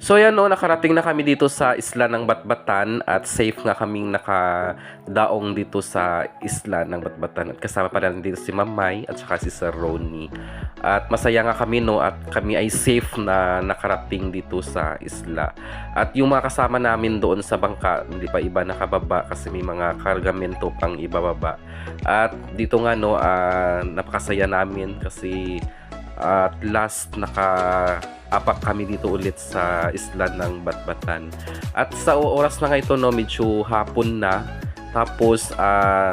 So yan no, nakarating na kami dito sa isla ng Batbatan at safe nga kaming nakadaong dito sa isla ng Batbatan. At kasama pa rin dito si Mamay at saka si Sir Ronnie. At masaya nga kami no at kami ay safe na nakarating dito sa isla. At yung mga kasama namin doon sa bangka, hindi pa iba nakababa kasi may mga kargamento pang ibababa. At dito nga no, napakasaya namin kasi at last naka-apak kami dito ulit sa isla ng Batbatan. At sa oras na nga ito no, medyo hapon na. Tapos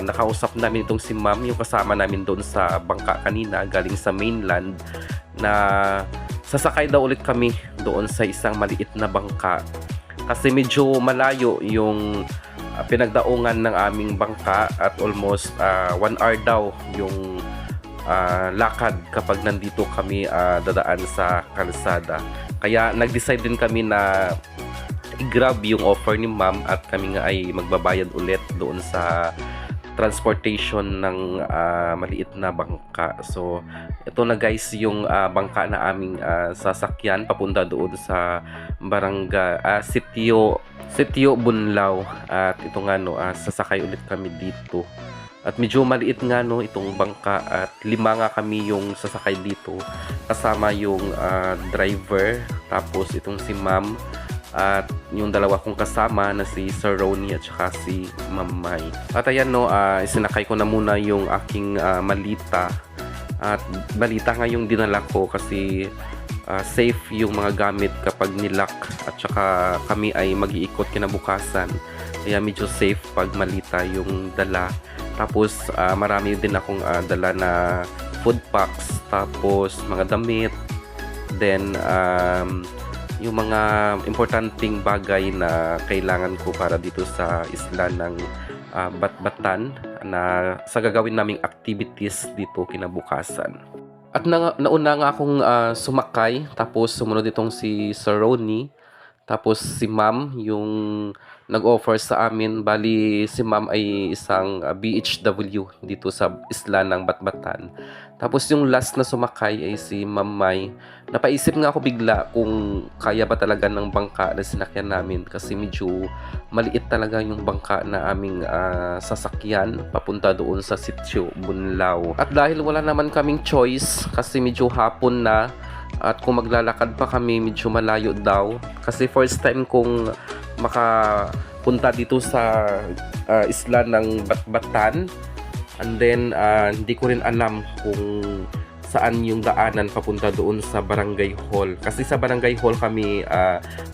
nakausap namin itong si Ma'am, yung kasama namin doon sa bangka kanina galing sa mainland, na sasakay daw ulit kami doon sa isang maliit na bangka kasi medyo malayo yung pinagdaungan ng aming bangka at almost 1 hour daw yung lakad kapag nandito kami dadaan sa kalsada. Kaya nag-decide din kami na i-grab yung offer ni Ma'am at kami nga ay magbabayad ulit doon sa transportation ng maliit na bangka. So ito na guys yung bangka na aming sasakyan papunta doon sa barangay Sitio Bunlaw. At ito nga no, sasakay ulit kami dito. At medyo maliit nga no itong bangka at 5 nga kami yung sasakay dito kasama yung driver, tapos itong si Ma'am at yung dalawa kong kasama na si Sir Ronnie at saka si Mamay. At ayan no, isinakay ko na muna yung aking malita. At balita nga yung dinala ko kasi safe yung mga gamit kapag nilock at saka kami ay mag-iikot kinabukasan. Kaya medyo safe pag malita yung dala. Tapos marami din akong dala na food packs, tapos mga damit, then yung mga importanteng bagay na kailangan ko para dito sa isla ng Batbatan na sa gagawin naming activities dito kinabukasan. At nauna nga akong sumakay, tapos sumunod itong si Sir Ronnie, tapos si Ma'am yung nag-offer sa amin. Bali si Ma'am ay isang BHW dito sa isla ng Batbatan. Tapos yung last na sumakay ay si Mamay. Napaisip nga ako bigla kung kaya ba talaga ng bangka na sinakyan namin kasi medyo maliit talaga yung bangka na aming sasakyan papunta doon sa Sitio Bunlaw. At dahil wala naman kaming choice kasi medyo hapon na at kung maglalakad pa kami medyo malayo daw kasi first time kong makapunta dito sa isla ng Batbatan, and then hindi ko rin alam kung saan yung daanan papunta doon sa barangay hall kasi sa barangay hall kami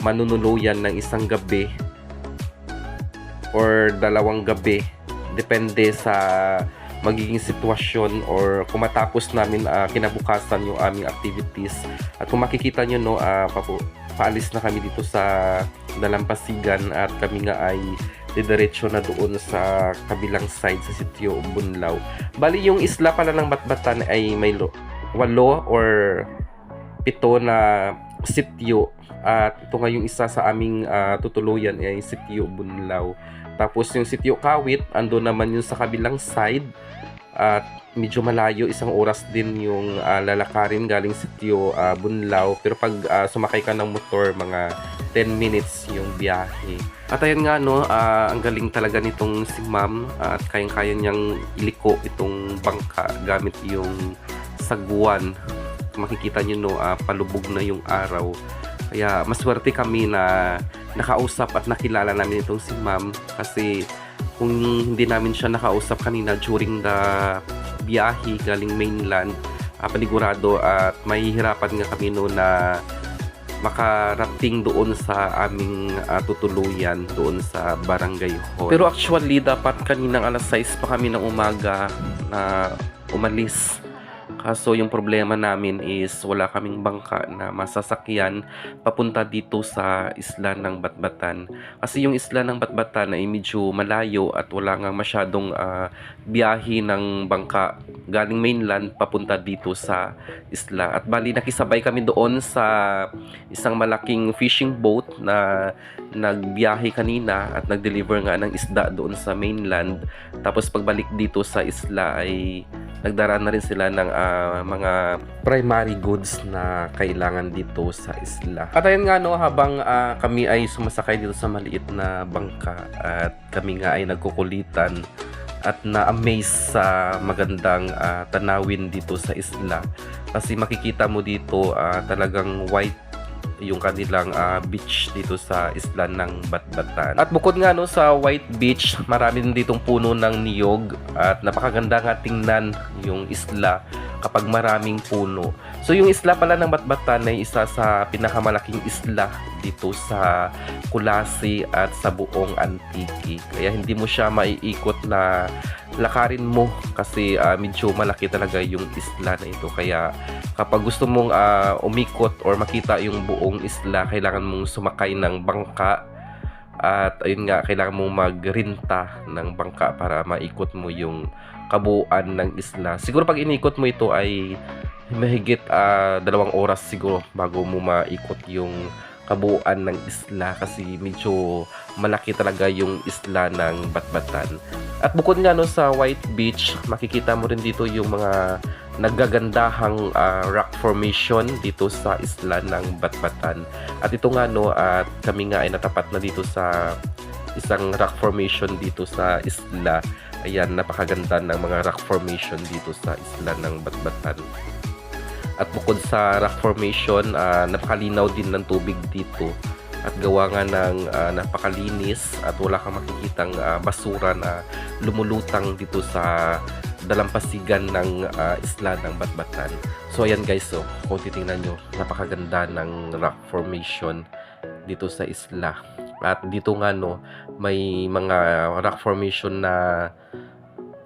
manunuluyan ng isang gabi or 2 gabi, depende sa magiging sitwasyon or kung matapos namin kinabukasan yung aming activities. At kung makikita nyo no, paalis na kami dito sa Dalampasigan at kami nga ay didiretso na doon sa kabilang side sa Sitio Bunlaw. Bali yung isla pala ng Batbatan ay may 8 or 7 na sitio at ito nga yung isa sa aming tutuluyan ay Sitio Bunlaw. Tapos yung Sitio Kawit ando naman yung sa kabilang side at medyo malayo, 1 oras din yung lalakarin galing Sitio Bunlaw, pero pag sumakay ka ng motor mga 10 minutes yung biyahe. At ayan nga no, ang galing talaga nitong si Ma'am at kayang-kaya niyang iliko itong bangka gamit yung sagwan. Makikita niyo no, palubog na yung araw. Kaya maswerte kami na nakausap at nakilala namin itong si Ma'am kasi kung hindi namin siya nakausap kanina during the biyahe galing mainland, panigurado at mahihirapan nga kami no na makarating doon sa aming tutuluyan doon sa barangay hall. Pero actually dapat kaninang alas 6 pa kami ng umaga na umalis. Kaso yung problema namin is wala kaming bangka na masasakyan papunta dito sa isla ng Batbatan. Kasi yung isla ng Batbatan ay medyo malayo at wala nga masyadong biyahe ng bangka galing mainland papunta dito sa isla. At bali nakisabay kami doon sa isang malaking fishing boat na nagbiyahe kanina at nag-deliver nga ng isda doon sa mainland. Tapos pagbalik dito sa isla ay nagdaraan na rin sila ng mga primary goods na kailangan dito sa isla. At ayun nga no, habang kami ay sumasakay dito sa maliit na bangka at kami nga ay nagkukulitan at na-amaze sa magandang tanawin dito sa isla. Kasi makikita mo dito talagang white yung kanilang beach dito sa isla ng Batbatan. At bukod nga no sa White Beach, marami din ditong puno ng niyog at napakaganda nga tingnan yung isla kapag maraming puno. So yung isla pala ng Batbatan ay isa sa pinakamalaking isla dito sa Kulasi at sa buong Antique. Kaya hindi mo siya maiikot na lakarin mo kasi medyo malaki talaga yung isla na ito. Kaya kapag gusto mong umikot or makita yung buong isla, kailangan mong sumakay ng bangka at ayun nga, kailangan mong magrinta ng bangka para maikot mo yung kabuuan ng isla. Siguro pag inikot mo ito ay mahigit 2 oras siguro bago mo maikot yung kabuuan ng isla kasi medyo malaki talaga yung isla ng Batbatan. At bukod nga no sa White Beach, makikita mo rin dito yung mga naggagandahang rock formation dito sa isla ng Batbatan. At ito nga no, at kami nga ay natapat na dito sa isang rock formation dito sa isla. Ayan, napakaganda ng mga rock formation dito sa isla ng Batbatan. At bukod sa rock formation, napakalinaw din ng tubig dito at gawa nga ng napakalinis at wala kang makikitang basura na lumulutang dito sa dalampasigan ng isla ng Batbatan. So ayan guys, so kung titingnan nyo, napakaganda ng rock formation dito sa isla. At dito nga no, may mga rock formation na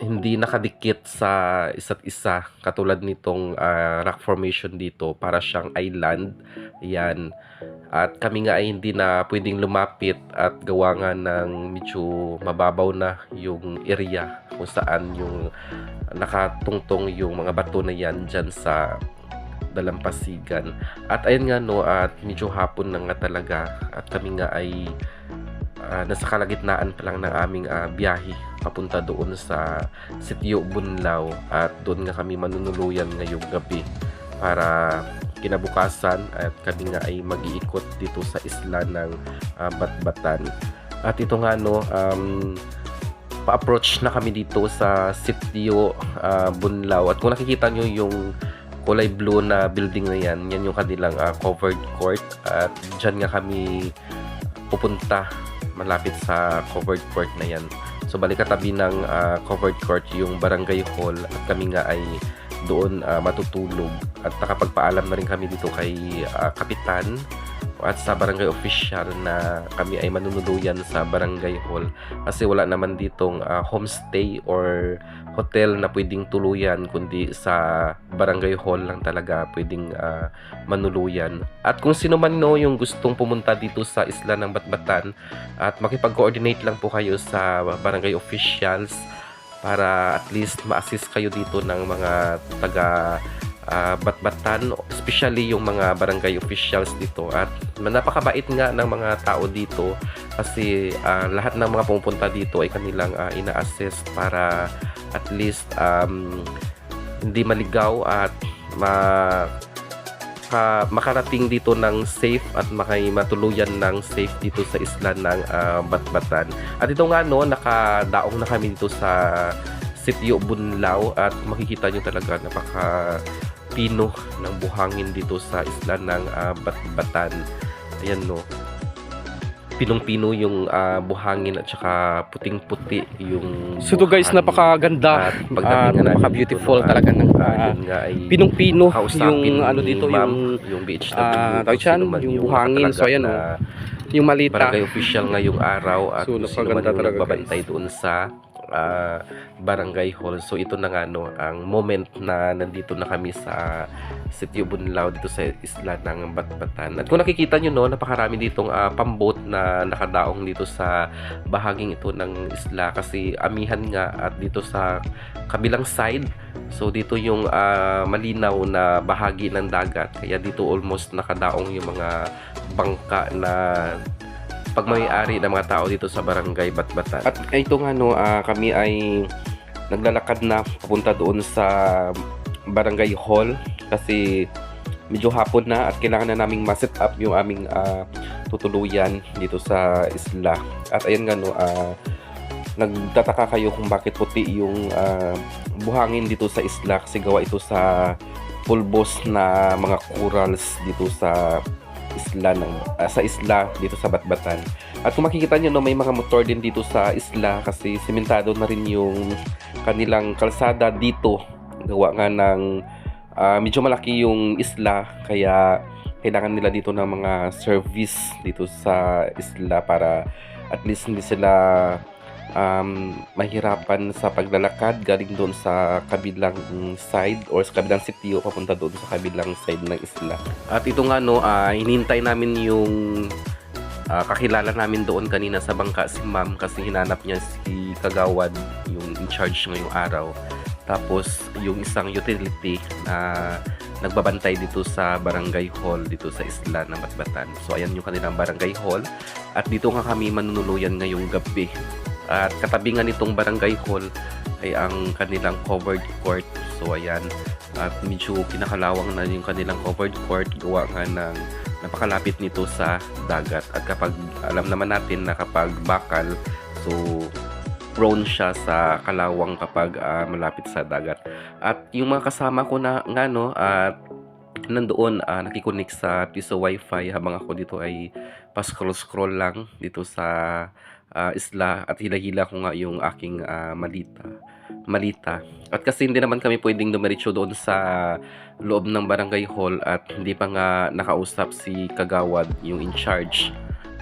hindi nakadikit sa isa't isa katulad nitong rock formation dito, para siyang island. Yan. At kami nga ay hindi na pwedeng lumapit at gawa nga ng medyo mababaw na yung area kung saan yung nakatungtong yung mga bato na yan dyan sa dalampasigan. At ayun nga no, at medyo hapon na nga talaga at kami nga ay nasa kalagitnaan pa lang ng aming biyahe papunta doon sa Sitio Bunlaw at doon nga kami manunuluyan ngayong gabi para kinabukasan at kami nga ay mag-iikot dito sa isla ng Batbatan. At ito nga no, pa-approach na kami dito sa Sitio Bunlaw at kung nakikita nyo yung kulay blue na building na yan, yan yung kanilang covered court at dyan nga kami pupunta malapit sa covered court na yan. So balik katabi ng covered court yung barangay hall at kami nga ay doon matutulog at nakapagpaalam na rin kami dito kay kapitan at sa barangay official na kami ay manunuluyan sa barangay hall kasi wala naman ditong homestay or hotel na pwedeng tuluyan kundi sa barangay hall lang talaga pwedeng manuluyan. At kung sino man no yung gustong pumunta dito sa isla ng Batbatan at makipag-coordinate lang po kayo sa barangay officials para at least ma-assist kayo dito ng mga taga Batbatan, especially yung mga barangay officials dito. At napakabait nga ng mga tao dito kasi lahat ng mga pumupunta dito ay kanilang ina-assess para at least hindi maligaw at makarating dito ng safe at matuluyan ng safe dito sa isla ng Batbatan. At ito nga no, nakadaong na kami dito sa Sitio Bunlaw at makikita nyo talaga napaka-pino ng buhangin dito sa isla ng Batbatan. Ayan no, pinong-pino yung buhangin at saka puting-puti yung So to guys, napakaganda, napaka-beautiful talaga ng pinong-pino yung ano dito, yung beach yung buhangin. So ayan yung malita barangay official ngayong araw at so, sino man yung nagbabantay doon sa barangay hall. So ito na nga no, ang moment na nandito na kami sa Sitio Bunlaw dito sa isla ng Batbatan. At kung nakikita nyo no, napakarami ditong pamboat na nakadaong dito sa bahaging ito ng isla kasi amihan nga at dito sa kabilang side. So dito yung malinaw na bahagi ng dagat kaya dito almost nakadaong yung mga bangka na pagmay-ari ng mga tao dito sa barangay Batbatan. At ito nga no, kami ay naglalakad na papunta doon sa barangay hall kasi medyo hapon na at kailangan na naming ma-set up yung aming tutuluyan dito sa isla. At ayan nga no, nagtataka kayo kung bakit puti yung buhangin dito sa isla kasi gawa ito sa pulbos na mga corals dito sa isla dito sa Batbatan. At kung makikita nyo no, may mga motor din dito sa isla kasi simentado na rin yung kanilang kalsada dito. Gawa nga ng medyo malaki yung isla kaya kailangan nila dito ng mga service dito sa isla para at least hindi sila mahirapan sa paglalakad galing doon sa kabilang side or sa kabilang sitio papunta doon sa kabilang side ng isla. At ito nga no, hinintay namin yung kakilala namin doon kanina sa bangka, si ma'am, kasi hinanap niya si Kagawad, yung in charge ngayong araw. Tapos yung isang utility na nagbabantay dito sa barangay hall dito sa isla ng Batbatan. So ayan yung kanilang barangay hall at dito nga kami manunuluyan ngayong gabi. At katabi nga nitong barangay hall ay ang kanilang covered court. So ayan, at medyo pinakalawang na yung kanilang covered court gawa nga ng napakalapit nito sa dagat. At kapag alam naman natin na kapag bakal, so prone siya sa kalawang kapag malapit sa dagat. At yung mga kasama ko na nga no, at nandoon nakikunik sa piso wifi habang ako dito ay pa-scroll lang dito sa isla at hila-hila ko nga yung aking malita. At kasi hindi naman kami pwedeng dumiretso doon sa loob ng barangay hall at hindi pa nga nakausap si Kagawad, yung in charge.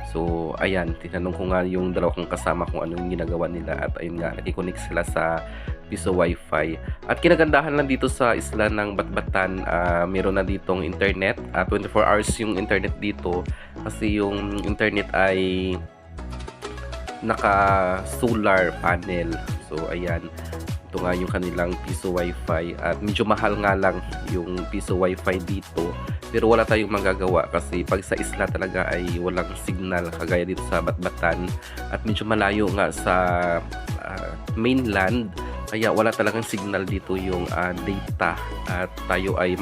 So, ayan, tinanong ko nga yung dalawa kong kasama kung anong ginagawa nila at ayun nga, nakikonik sila sa piso wifi. At kinagandahan lang dito sa isla ng Batbatan, meron na ditong internet, 24 hours yung internet dito kasi yung internet ay naka solar panel. So, ayan, ito nga yung kanilang piso wifi at medyo mahal nga lang yung piso wifi dito. Pero wala tayong magagawa kasi pag sa isla talaga ay walang signal kagaya dito sa Batbatan at medyo malayo nga sa mainland kaya wala talagang signal dito yung data at tayo ay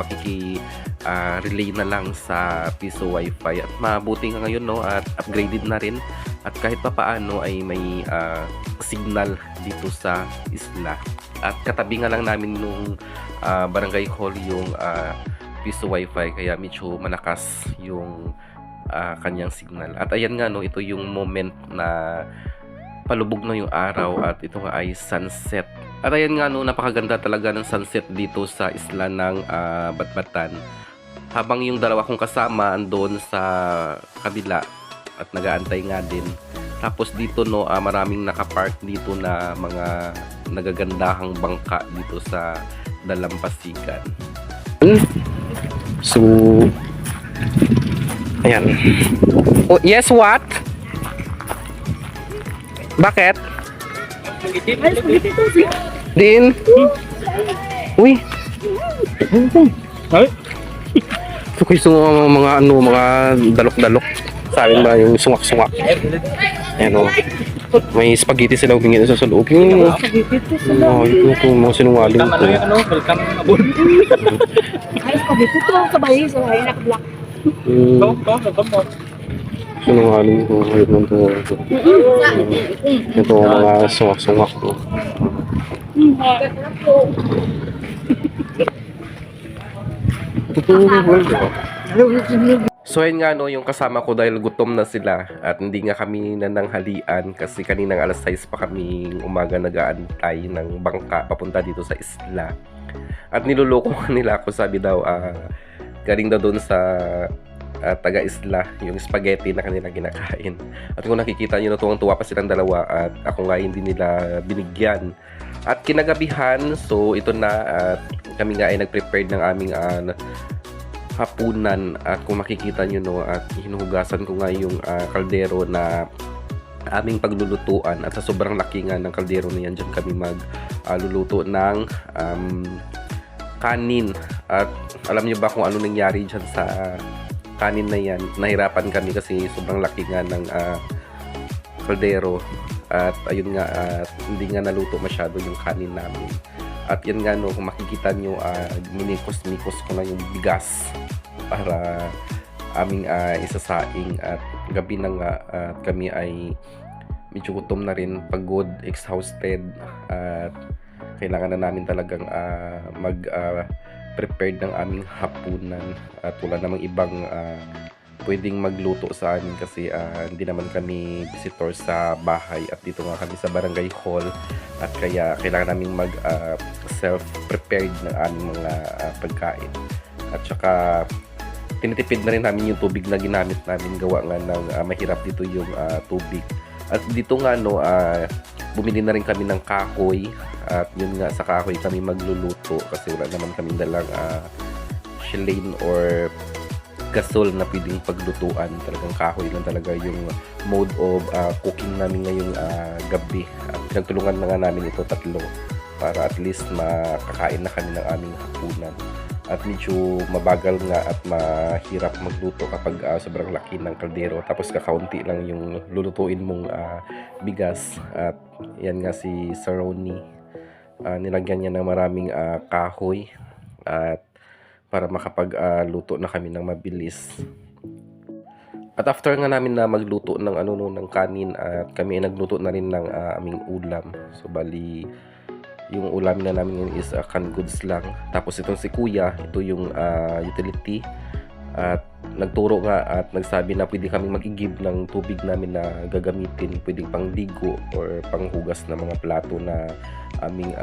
relay na lang sa piso wifi at mabuti nga ngayon no at upgraded na rin at kahit pa paano ay may signal dito sa isla at katabi nga lang namin nung barangay hall yung piso wifi kaya medyo malakas yung kanyang signal. At ayan nga no, ito yung moment na palubog na yung araw at ito nga ay sunset. At ayan nga no, napakaganda talaga ng sunset dito sa isla ng Batbatan. Habang yung dalawa kong kasama andon sa kabila at nagaantay nga din. Tapos dito no, maraming nakapark dito na mga nagagandahang bangka dito sa dalampasigan. So, ayan. Oh, yes, what? Bakit? Din? Uy. Ay. So, kayo mga mga dalok-dalok. Sabi ba yung sungak-sungak? Ayan o. May spaghetti sila humingi sa loob. Yung mga sinungaling ko. Welcome aboard. Ay, spaghetti to sa bahay, so ay nakablock. Sinungaling ko. Ito mga sungak-sungak ko. So ayun nga no, yung kasama ko dahil gutom na sila at hindi nga kami nananghalian kasi kaninang alas 6 pa kami umaga nag-aantay ng bangka papunta dito sa isla. At niloloko nila ako, sabi daw galing daw doon sa taga-isla yung spaghetti na kanila kinakain. At kung nakikita nyo na tuwang-tuwa pa silang dalawa at ako nga hindi nila binigyan. At kinagabihan, so ito na at kami nga ay nag-prepare ng aming hapunan at kung makikita nyo no at hinuhugasan ko nga yung kaldero na aming paglulutuan at sa sobrang laki nga ng kaldero na yan dyan kami magluluto ng kanin. At alam nyo ba kung ano nangyari dyan sa kanin na yan? Nahirapan kami kasi sobrang laki nga ng kaldero at ayun nga hindi nga naluto masyado yung kanin namin. At yan nga no, kung makikita nyo, minikos-mikos ko na yung bigas para aming isasaing. At gabi na nga at kami ay medyo gutom na rin, pagod, exhausted, at kailangan na namin talagang mag-prepared ng aming hapunan. At wala namang ibang pwedeng magluto sa amin kasi hindi naman kami visitor sa bahay at dito nga kami sa barangay hall, at kaya kailangan namin mag self-prepared ng aming mga pagkain. At saka tinitipid na rin namin yung tubig na ginamit namin, gawa nga ng mahirap dito yung tubig. At dito nga no, bumili na rin kami ng kahoy, at yun nga sa kahoy kami magluluto kasi wala naman kaming dalang shilane or gasol na pwedeng paglutuan. Talagang kahoy lang talaga yung mode of cooking namin ngayong gabi. At pinagtulungan na nga namin ito tatlo para at least makakain na kami ng aming hapunan. At medyo mabagal nga at mahirap magluto kapag sobrang laki ng kaldero, tapos kakaunti lang yung lulutuin mong bigas. At yan nga si Sir Ronnie, nilagyan niya ng maraming kahoy at para makapagluto na kami ng mabilis. At after nga namin na magluto ng ng kanin, at kami ay nagluto na rin ng aming ulam. So bali yung ulam na namin ngayon is canned goods lang. Tapos itong si Kuya, ito yung utility, at nagturo nga at nagsabi na pwede kami mag-igib ng tubig namin na gagamitin, pwedeng pang ligo or panghugas ng mga plato na aming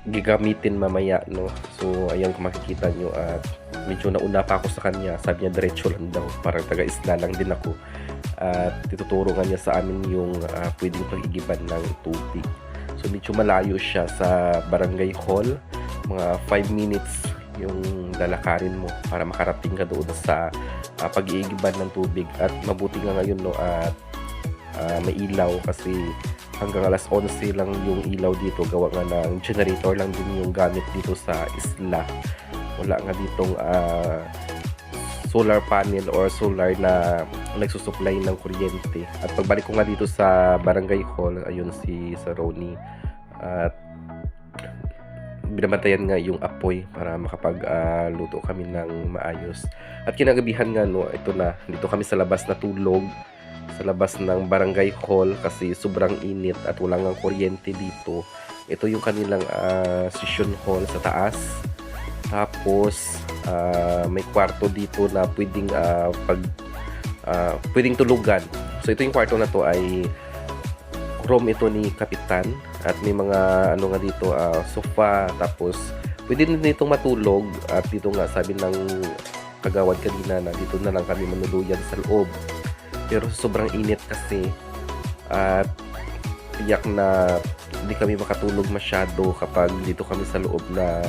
gagamitin mamaya, no. So ayan, kung makikita nyo, at medyo nauna pa ako sa kanya. Sabi niya diretso lang daw, parang taga-isla lang din ako. At ituturo nga niya sa amin yung pwedeng pag-igiban ng tubig. So medyo malayo siya sa barangay hall, mga 5 minutes yung lalakarin mo para makarating ka doon sa pag-iigiban ng tubig. At mabuti nga ngayon, no, at may ilaw kasi hanggang alas 11 lang yung ilaw dito, gawa nga ng generator lang din yung gamit dito sa isla. Wala nga ditong solar panel or solar na nagsusupply ng kuryente. At pagbalik ko nga dito sa barangay hall, ayun si Sir Ronnie, at binabantayan nga yung apoy para makapagluto kami ng maayos. At kinagabihan nga, no, ito na, dito kami sa labas natulog, sa labas ng barangay hall kasi sobrang init at wala nang kuryente dito. Ito yung kanilang session hall sa taas. Tapos may kwarto dito na pwedeng pwedeng tulugan. So ito yung kwarto na to ay room ito ni Kapitan, at may mga nga dito, sofa, tapos pwede din dito matulog. At dito nga sabi ng kagawad kanina na dito na lang kami manuluyan sa loob. Pero sobrang init kasi, at tiyak na hindi kami makatulog masyado kapag dito kami sa loob na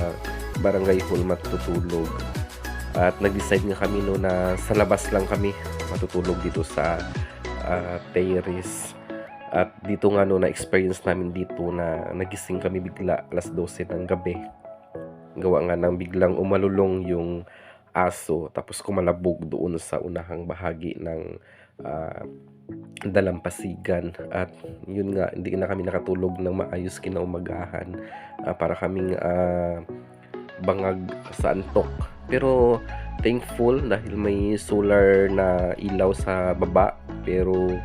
barangay hall matutulog. At nag-decide nga kami, no, na sa labas lang kami matutulog dito sa terrace. At dito nga, no, na-experience namin dito na nagising kami bigla alas 12 ng gabi. Gawa nga ng biglang umalulong yung aso, tapos kumalabog doon sa unahang bahagi ng dalampasigan. At yun nga, hindi na kami nakatulog ng maayos kinaumagahan para kaming bangag sa antok. Pero thankful dahil may solar na ilaw sa baba. Pero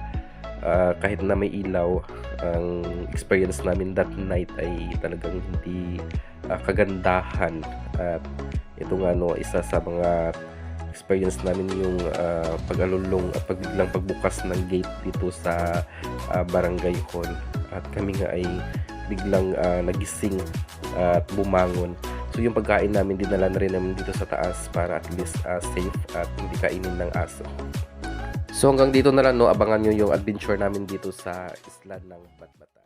kahit na may ilaw, ang experience namin that night ay talagang hindi kagandahan. At ito nga, no, isa sa mga experience namin yung pag-alulong at biglang pagbukas ng gate dito sa barangay hall. At kami nga ay biglang nagising at bumangon. So yung pagkain namin dinala na rin namin dito sa taas para at least safe at hindi kainin ng aso. So hanggang dito na lang, no, abangan nyo yung adventure namin dito sa isla ng Batbatan.